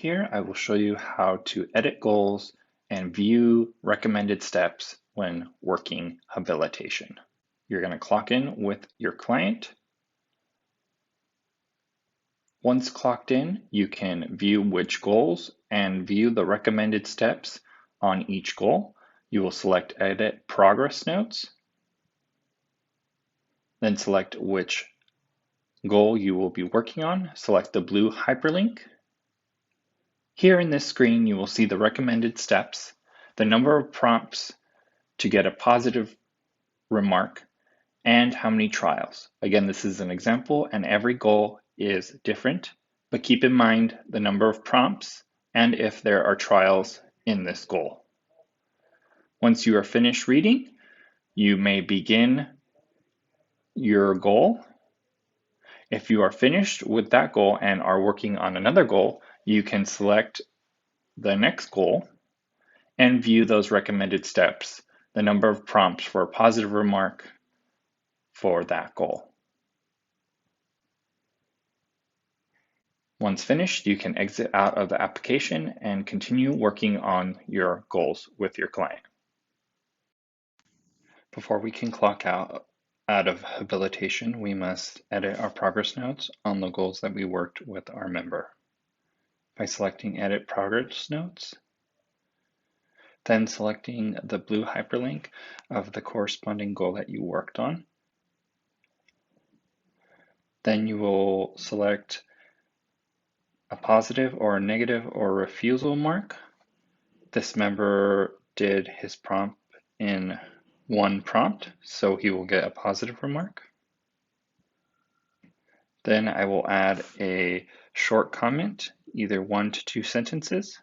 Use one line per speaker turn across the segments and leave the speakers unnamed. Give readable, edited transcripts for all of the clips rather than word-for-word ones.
Here I will show you how to edit goals and view recommended steps when working habilitation. You're going to clock in with your client. Once clocked in, you can view which goals and view the recommended steps on each goal. You will select Edit Progress Notes, then select which goal you will be working on. Select the blue hyperlink. Here in this screen, you will see the recommended steps, the number of prompts to get a positive remark, and how many trials. Again, this is an example and every goal is different, but keep in mind the number of prompts and if there are trials in this goal. Once you are finished reading, you may begin your goal. If you are finished with that goal and are working on another goal, you can select the next goal and view those recommended steps, the number of prompts for a positive remark for that goal. Once finished, you can exit out of the application and continue working on your goals with your client. Before we can clock out of habilitation, we must edit our progress notes on the goals that we worked with our member. By selecting Edit Progress Notes, then selecting the blue hyperlink of the corresponding goal that you worked on. Then you will select a positive or a negative or refusal mark. This member did his prompt in one prompt, so he will get a positive remark. Then I will add a short comment, either 1 to 2 sentences.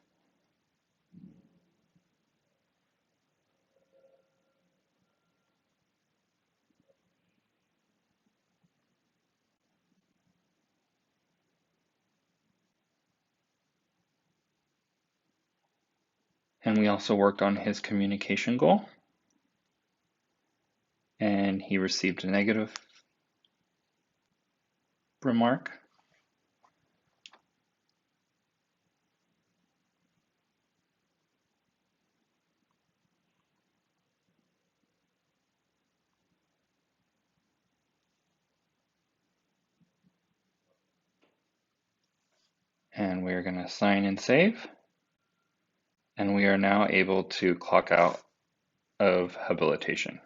And we also worked on his communication goal. And he received a negative remark. And we are going to sign and save. And we are now able to clock out of habilitation.